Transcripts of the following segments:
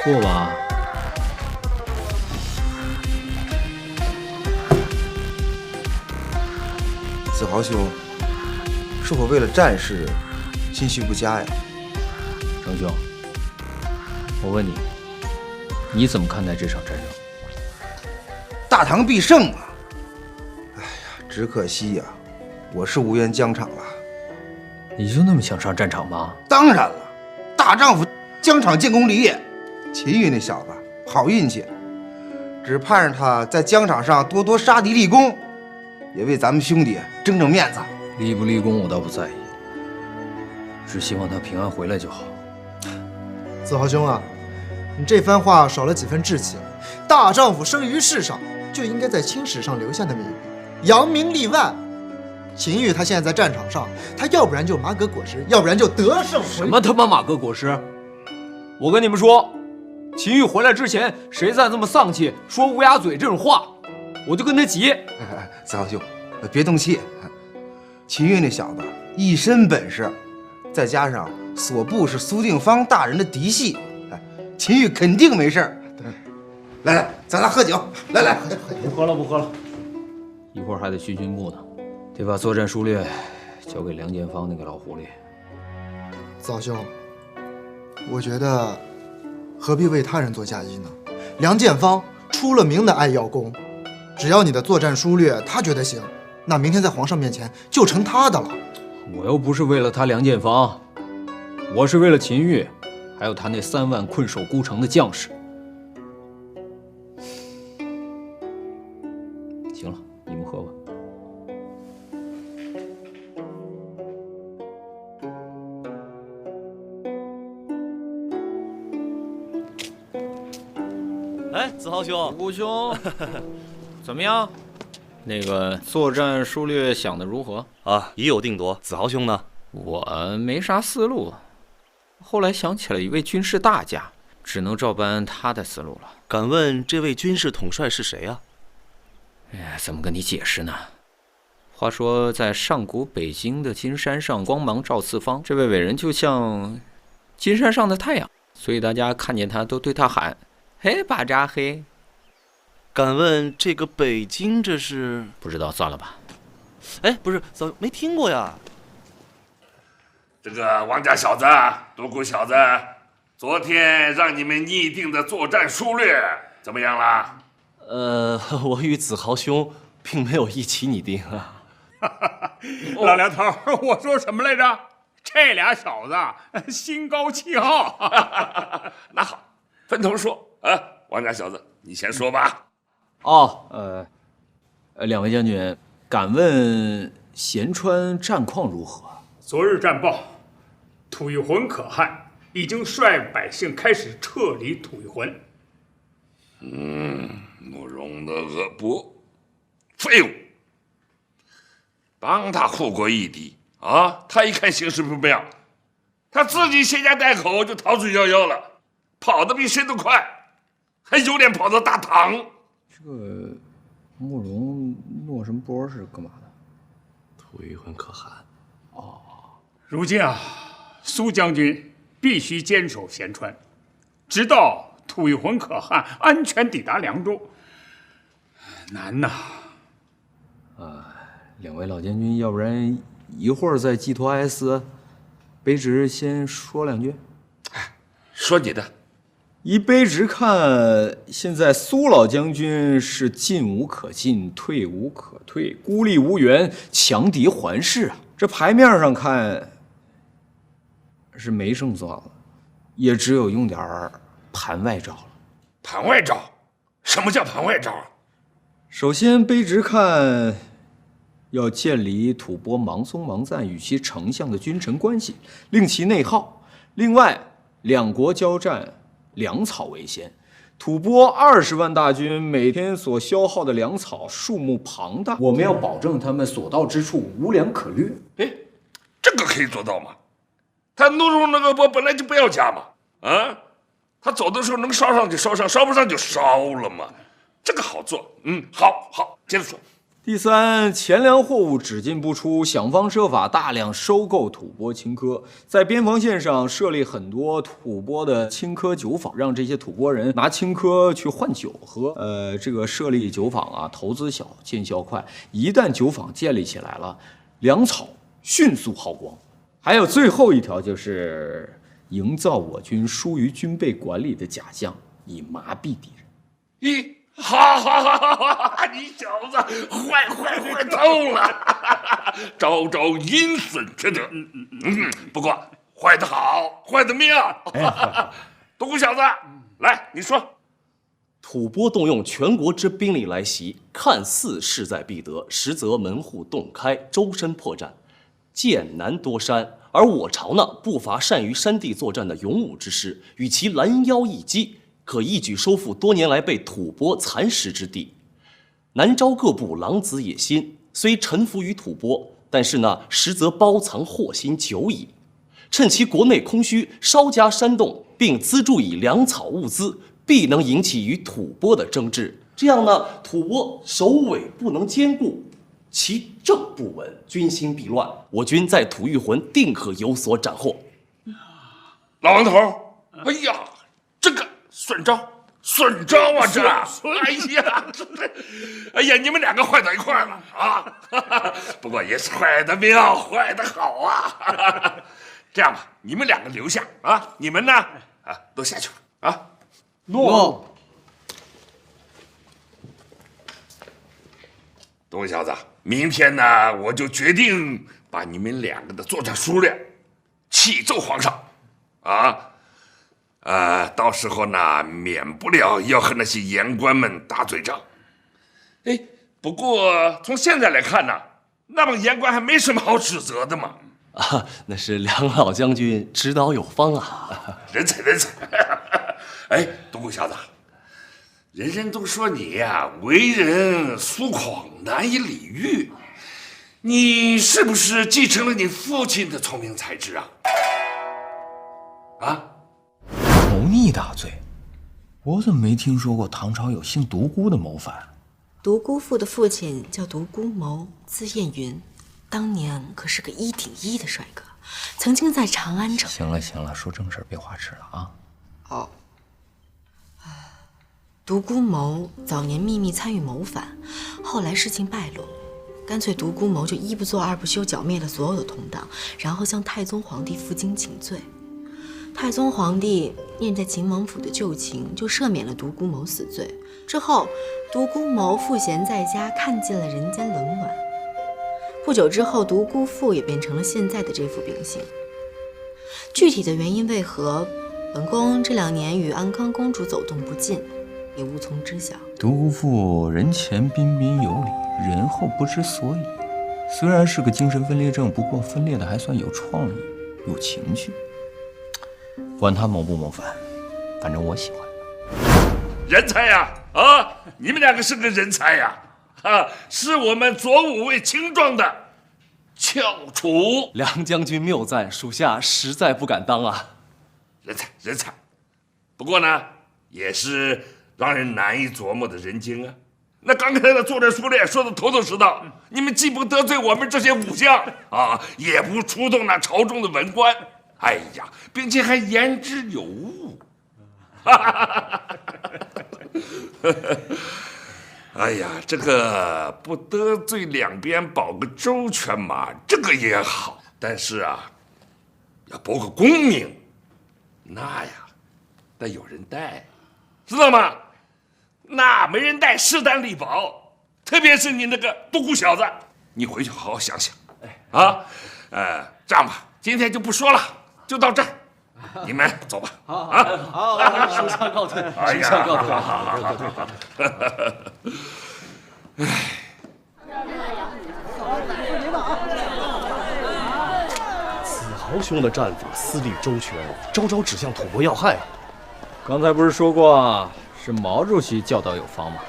过吧。子豪兄，是否为了战事心绪不佳呀？程兄，我问你，你怎么看待这场战争？大唐必胜啊！哎呀，只可惜呀，我是无缘疆场了。你就那么想上战场吗？当然了，大丈夫疆场建功立业。秦玉那小子好运气，只盼着他在疆场上多多杀敌立功，也为咱们兄弟争争面子。立不立功我倒不在意，只希望他平安回来就好。子豪兄啊，你这番话少了几分志气。大丈夫生于世上，就应该在青史上留下那么一笔，扬名立万。秦玉他现在在战场上，他要不然就马革裹尸，要不然就得胜。什么他妈马革裹尸！我跟你们说，秦玉回来之前，谁再这么丧气，说乌鸦嘴这种话，我就跟他急。子豪兄，别动气。秦玉那小子一身本事，再加上所部是苏定方大人的嫡系，秦玉肯定没事。来来，咱俩喝酒。来，不喝了，不喝了，一会儿还得去军部呢，得把作战书略交给梁建芳那个老狐狸。子豪兄，我觉得何必为他人做嫁衣呢？梁建芳出了名的爱邀功，只要你的作战书略他觉得行，那明天在皇上面前就成他的了。我又不是为了他梁建芳，我是为了秦玉，还有他那3万困守孤城的将士。行了，你们喝吧。哎，子豪兄，吴兄，怎么样？那个作战书略想得如何？啊，已有定夺。子豪兄呢？我没啥思路，后来想起了一位军事大家，只能照搬他的思路了。敢问这位军事统帅是谁啊？哎，怎么跟你解释呢？话说，在上古北京的金山上，光芒照四方，这位伟人就像金山上的太阳，所以大家看见他都对他喊：“嘿，巴扎嘿！”敢问这个北京这是？不知道，算了吧。哎，不是，早没听过呀。这个王家小子、独孤小子，昨天让你们拟定的作战书略怎么样了？我与子豪兄并没有一起拟定啊。老梁头，我说什么来着？这俩小子心高气傲。那好，分头说啊，王家小子，你先说吧。两位将军，敢问咸川战况如何？昨日战报，吐谷浑可汗已经率百姓开始撤离吐谷浑。慕容的恶伯，废物，帮他护国一敌啊！他一看形势不妙，他自己携家带口就逃之夭夭了，跑得比谁都快，还有脸跑到大唐？这个慕容诺什波是干嘛的？吐谷浑可汗。如今啊，苏将军必须坚守咸川，直到吐谷浑可汗安全抵达凉州。难呐！两位老将军，要不然一会儿再寄托哀思，卑职先说两句。说你的。依卑职看，现在苏老将军是进无可进，退无可退，孤立无援，强敌环视啊！这牌面上看是没胜算了，也只有用点盘外招了。盘外招？什么叫盘外招？首先，卑职看要建立吐蕃芒松、芒赞与其丞相的君臣关系，令其内耗。另外，两国交战，粮草为先。吐蕃20万大军每天所消耗的粮草数目庞大，我们要保证他们所到之处无粮可掠。哎，这个可以做到吗？他怒容那个伯本来就不要价嘛，啊，他走的时候能烧上就烧上，烧不上就烧了嘛，这个好做。好，接着说。第三，钱粮货物只进不出，想方设法大量收购吐蕃青稞，在边防线上设立很多吐蕃的青稞酒坊，让这些吐蕃人拿青稞去换酒喝。这个设立酒坊啊，投资小，见效快。一旦酒坊建立起来了，粮草迅速耗光。还有最后一条就是营造我军疏于军备管理的假象，以麻痹敌人。咦，好，你小子坏透了，招招阴损之德。不过坏得好，坏得妙。独孤小子，来，你说。吐蕃动用全国之兵力来袭，看似势在必得，实则门户洞开，周身破绽，剑南夺山。而我朝呢，不乏善于山地作战的勇武之师，与其拦腰一击，可一举收复多年来被吐蕃蚕食之地。南诏各部狼子野心，虽臣服于吐蕃，但是呢，实则包藏祸心久矣。趁其国内空虚，稍加煽动，并资助以粮草物资，必能引起与吐蕃的争执。这样呢，吐蕃首尾不能兼顾，其政不稳，军心必乱。我军在吐谷浑定可有所斩获。老王头，哎呀，这个损招啊，这！哎呀，你们两个坏到一块儿了啊！不过也是坏得妙，坏得好啊！这样吧，你们两个留下啊，你们呢都下去了啊。诺。东吴小子，明天呢，我就决定把你们两个的作战书略启奏皇上，到时候呢，免不了要和那些言官们打嘴仗。哎，不过从现在来看呢，那帮言官还没什么好指责的嘛。那是梁老将军指导有方啊，人才。哎，东吴小子，人人都说你呀，为人疏狂，难以理喻。你是不是继承了你父亲的聪明才智啊？谋逆大罪，我怎么没听说过唐朝有姓独孤的谋反？独孤父的父亲叫独孤谋，字彦云，当年可是个1顶1的帅哥，曾经在长安城。行了，说正事，别花痴了啊。哦。独孤谋早年秘密参与谋反，后来事情败露，干脆独孤谋就一不做二不休，剿灭了所有的同党，然后向太宗皇帝负荆请罪。太宗皇帝念在秦王府的旧情，就赦免了独孤谋死罪。之后，独孤谋赋闲在家，看尽了人间冷暖。不久之后，独孤父也变成了现在的这副秉性。具体的原因为何，本宫这2年与安康公主走动不近，也无从知晓。独孤父人前彬彬有礼，人后不知所以。虽然是个精神分裂症，不过分裂的还算有创意，有情绪。管他谋不谋反，反正我喜欢。人才呀！你们两个是个人才呀！是我们左武卫青壮的翘楚。梁将军谬赞，属下实在不敢当啊。人才。不过呢，也是让人难以琢磨的人精啊。那刚才的作战书列说的头头是道，你们既不得罪我们这些武将也不触动那朝中的文官，哎呀，并且还言之有物。哎呀，这个不得罪两边，保个周全嘛，这个也好。但是要保个功名，那呀，得有人带，知道吗？那没人带，势单力薄。特别是你那个独孤小子，你回去好好想想。这样吧，今天就不说了，就到这儿。你们走吧。好，属下告退。属下告退。子豪兄的战法思虑周全，招招指向吐蕃要害。刚才不是说过是毛主席教导有方吗？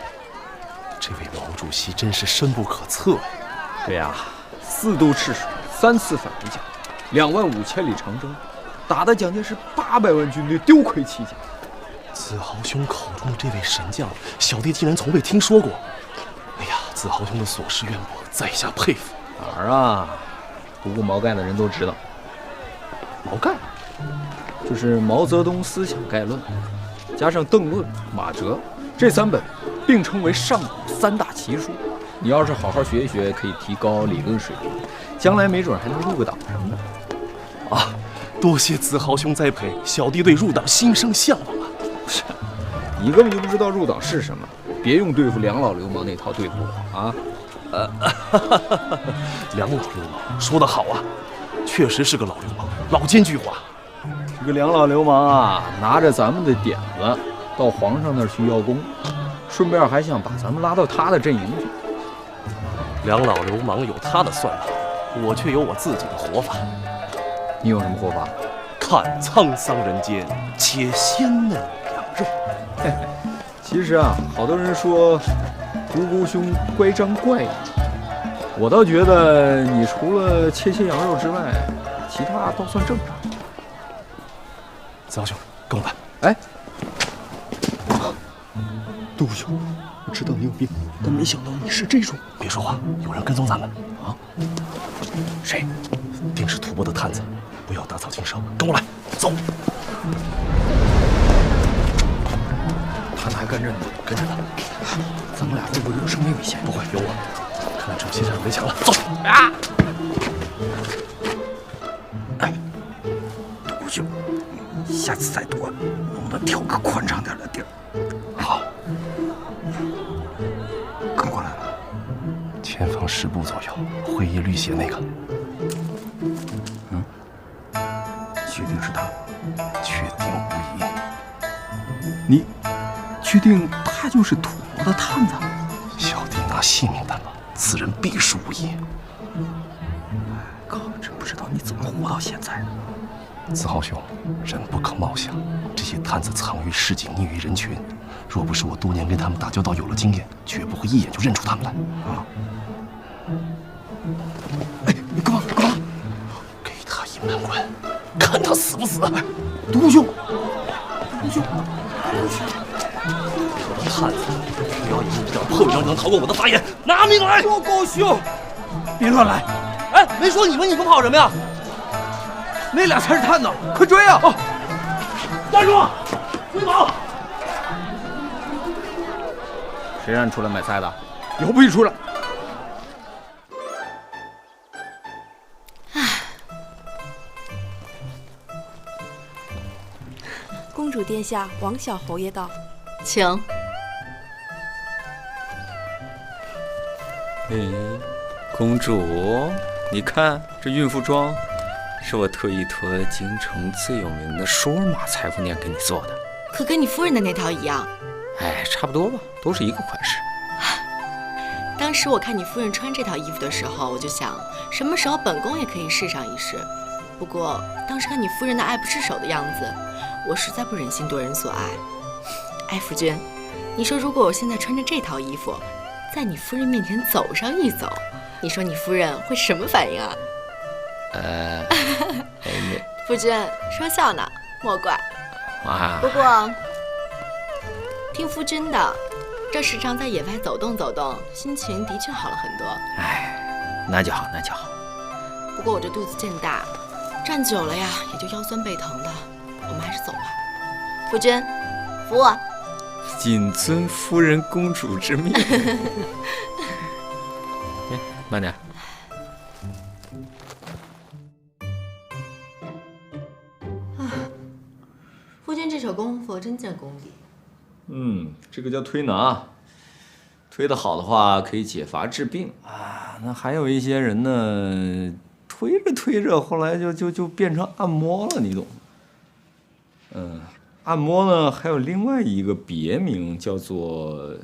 这位毛主席真是深不可测呀。对呀，4渡赤水，3次反围剿，25000里长征，打的蒋介石800万军队丢盔弃甲。子豪兄口中的这位神将，小弟竟然从未听说过。哎呀，子豪兄的所识渊博，在下佩服。哪儿啊？读过毛概的人都知道，毛概就是毛泽东思想概论，加上邓论、马哲这3本，并称为上古3大奇书。你要是好好学一学，可以提高理论水平，将来没准还能入个党什么的。啊，多谢子豪兄栽培，小弟对入党心生向往啊。是，你根本就不知道入党是什么，别用对付两老流氓那套对付我啊！两老流氓说得好啊，确实是个老流氓，老奸巨猾。这个两老流氓啊，拿着咱们的点子到皇上那儿去要功，顺便还想把咱们拉到他的阵营去。两老流氓有他的算盘，我却有我自己的活法。你有什么活法？看沧桑人间，且鲜嫩羊肉。其实啊，好多人说独孤兄乖张怪异，我倒觉得你除了切羊肉之外，其他倒算正常。子豪兄，跟我来。哎，独孤兄，我知道你有病，但没想到你是这种。别说话，有人跟踪咱们啊！谁？定是吐蕃的探子，不要打草惊蛇，跟我来，走。他们还跟着你，跟着他，咱们俩会不会有生命危险？不会，有我。看来这些人围墙了，走。啊！独孤兄，下次再躲，能不能挑个宽敞点的地儿？好，跟过来了。前方10步左右，灰衣绿鞋那个。确定是他？确定无疑。你确定他就是吐蕃的探子？小弟拿性命担保，此人必是无疑。靠，真不知道你怎么活到现在的。子豪兄，人不可貌相，这些探子藏于市井，匿于人群。若不是我多年跟他们打交道有了经验，绝不会一眼就认出他们来。啊！哎，你干嘛？干嘛？给他一闷棍，看他死不死！独孤兄，我的探子，不要以你这样破名能逃过我的法眼！拿命来！独孤兄，别乱来！哎，没说你们，你们跑什么呀？那俩才是探子，快追啊！站住！追跑！谁让你出来买菜的？以后不许出来！公主殿下，王小侯爷到，请。哎，公主，你看这孕妇装，是我特意托京城最有名的舒尔玛裁缝店给你做的。可跟你夫人的那套一样。哎，差不多吧，都是一个款式。当时我看你夫人穿这套衣服的时候，我就想，什么时候本宫也可以试上一试。不过当时看你夫人那爱不释手的样子，我实在不忍心夺人所爱。哎，夫君，你说如果我现在穿着这套衣服，在你夫人面前走上一走，你说你夫人会什么反应啊？夫君说笑呢，莫怪。啊，不过听夫君的，这时常在野外走动走动，心情的确好了很多。哎，那就好，那就好。不过我这肚子渐大，站久了呀，也就腰酸背疼的。我们还是走吧。夫君，扶我。谨遵夫人公主之命。慢点。夫君这手功夫真见功底。这个叫推拿，推得好的话可以解乏治病啊。那还有一些人呢，推着推着，后来就变成按摩了，你懂吗？按摩呢还有另外一个别名叫做，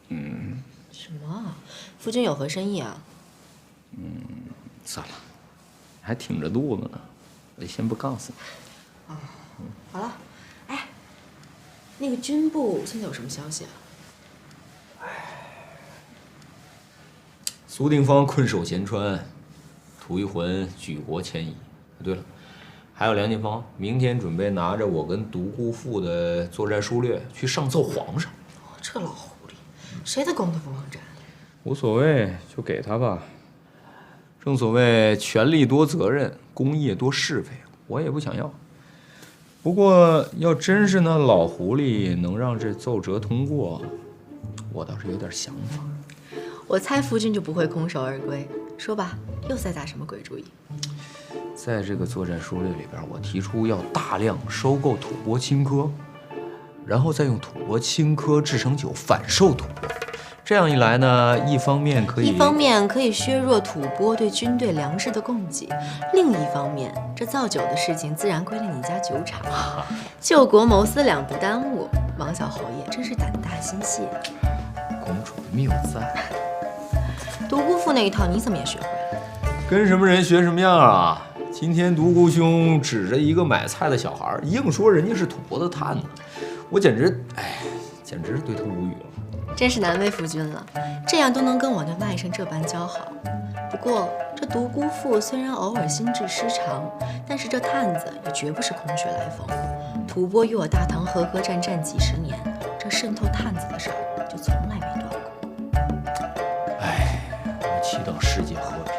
什么啊？夫君有何深意啊？算了，还挺着肚子呢，我先不告诉你。好了，哎，那个军部现在有什么消息啊？苏定方困守咸川，吐一魂举国迁移。对了，还有梁晋方明天准备拿着我跟独孤父的作战书略去上奏皇上。这老狐狸，谁的功都不能占。无所谓，就给他吧。正所谓权力多责任，功业多是非，我也不想要。不过要真是那老狐狸能让这奏折通过，我倒是有点想法。我猜夫君就不会空手而归。说吧，又在打什么鬼主意？在这个作战书略里边，我提出要大量收购吐蕃青稞，然后再用吐蕃青稞制成酒反售吐蕃。这样一来呢，一方面可以削弱吐蕃对军队粮食的供给，另一方面，这造酒的事情自然归了你家酒厂，救国谋私两不耽误。王小侯爷真是胆大心细啊！公主谬赞。独孤父那一套你怎么也学会了？跟什么人学什么样啊？今天独孤兄指着一个买菜的小孩，硬说人家是吐蕃的探子，我简直是对他无语了。真是难为夫君了，这样都能跟我那外甥这般交好。不过这独孤父虽然偶尔心智失常，但是这探子也绝不是空穴来风。吐蕃与我大唐和歌战几十年，这渗透探子的事儿就从来没断过。我祈祷世界和平。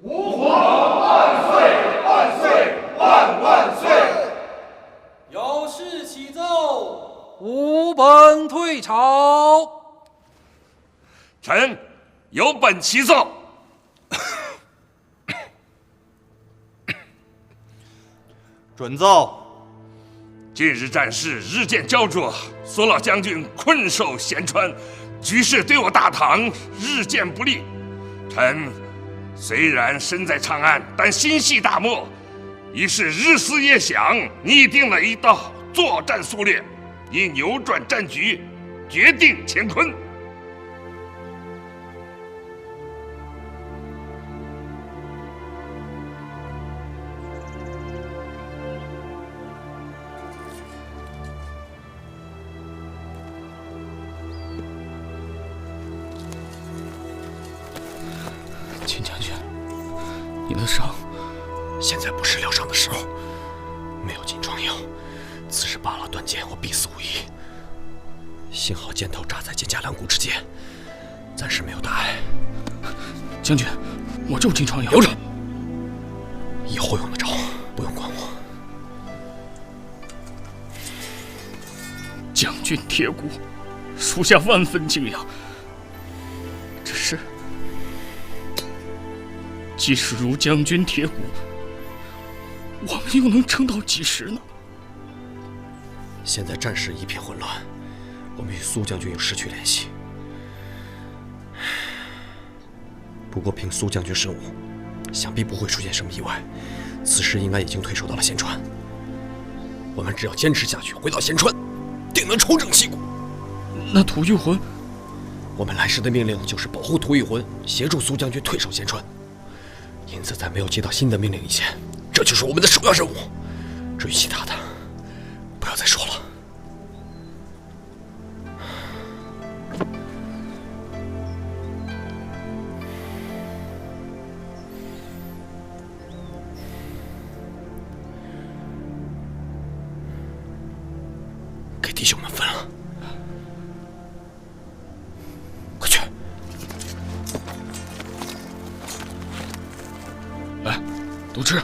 吾皇万岁万岁万万岁！有事启奏。吾本退朝。臣有本启奏。准奏。近日战事日渐焦灼，所老将军困守咸川，局势对我大唐日渐不利。臣虽然身在长安，但心系大漠，于是日思夜想，拟定了一道作战策略，以扭转战局，决定乾坤。秦将军，你的伤现在不是疗伤的时候，没有金疮药，此时拔了断剑，我必死无疑。幸好箭头扎在肩胛两骨之间，暂时没有大碍。将军，我就金疮药，留着，以后用得着，不用管我。将军铁骨，属下万分敬仰。只是，即使如将军铁骨，我们又能撑到几时呢？现在战事一片混乱，我们与苏将军又失去联系。不过凭苏将军身武，想必不会出现什么意外。此时应该已经退守到了咸川。我们只要坚持下去，回到咸川，定能重整旗鼓。那吐谷浑，我们来时的命令就是保护吐谷浑，协助苏将军退守咸川。因此，在没有接到新的命令以前，这就是我们的首要任务。至于其他的，不要再说了。给弟兄们分了，快去！来，都吃。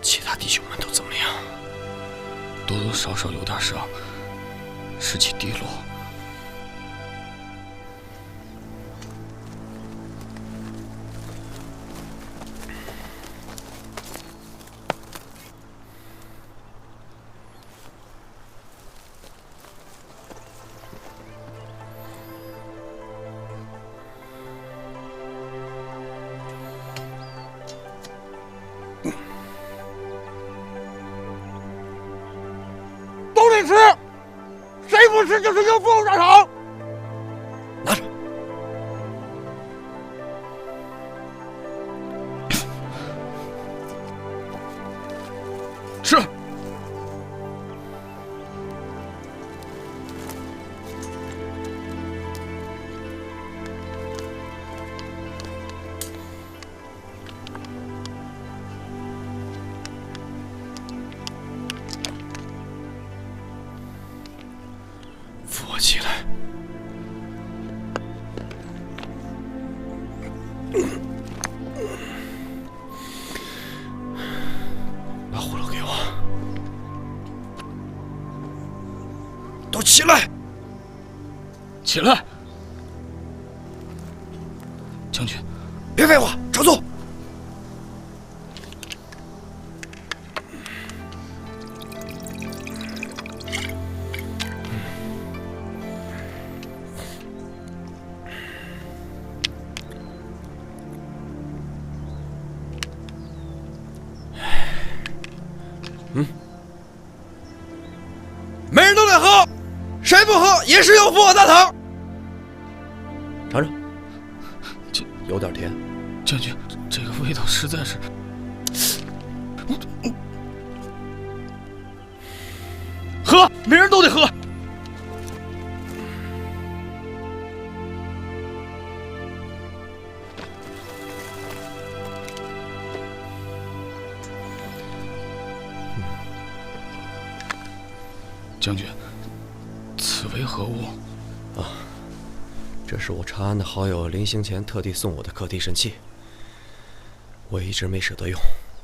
其他弟兄们都怎么样？多多少少有点伤，士气低落。都得吃，谁不吃就是应付大场。拿着。吃。起来。把葫芦给我。都起来！起来！将军，别废话，照做。每人都得喝，谁不喝也是要付我大堂。尝尝，有点甜。将军，这个味道实在是……喝，每人都得喝。将军，此为何物？啊，这是我查案的好友临行前特地送我的课题神器，我一直没舍得用，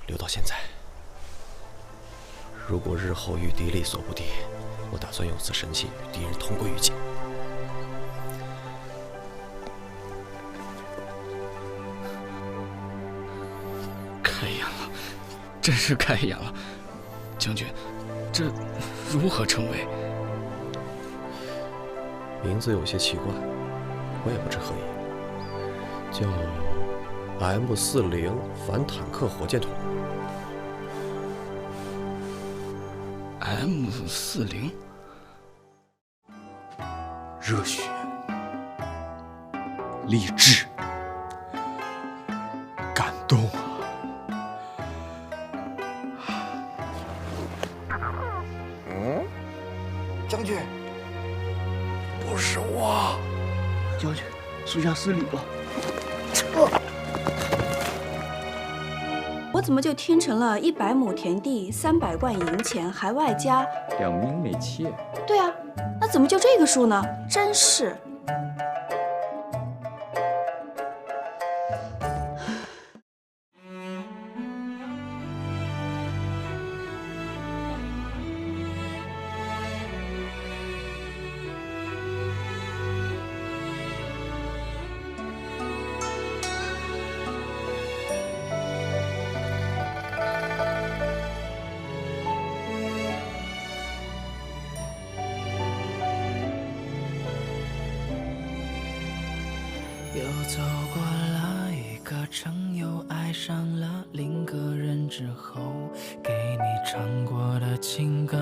留到现在。如果日后遇敌力所不敌，我打算用此神器与敌人同归于尽。开眼了，真是开眼了，将军，这如何称谓？名字有些奇怪，我也不知何意，叫 M40反坦克火箭筒。M40，热血、励志、感动啊！将军，不是我，将军，属下失礼了。我怎么就听成了100亩田地、300贯银钱，还外加2名美妾？对啊，那怎么就这个数呢？真是。又走过了一个城，又爱上了另个人之后，给你唱过的情歌，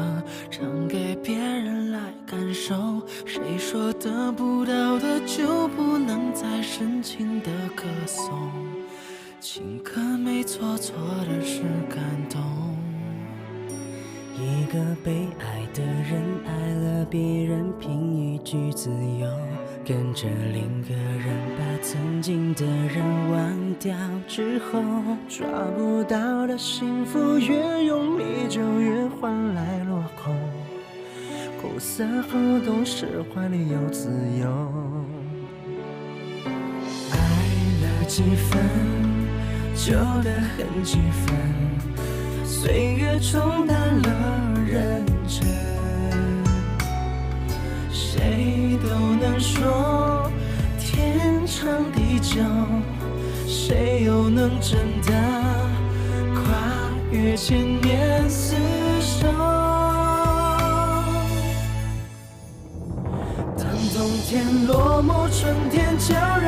唱给别人来感受。谁说得不到的就不能再深情的歌颂？情歌没错，错的是感动。一个被爱的人爱了别人，凭一句自由，跟着另个人把曾经的人忘掉之后，抓不到的幸福越用力就越换来落空，苦涩后懂事，怀里有自由。爱了几分，旧的很几分，岁月冲淡了认真，谁都能说天长地久，谁又能真的跨越千年厮守？当冬天落幕，春天悄然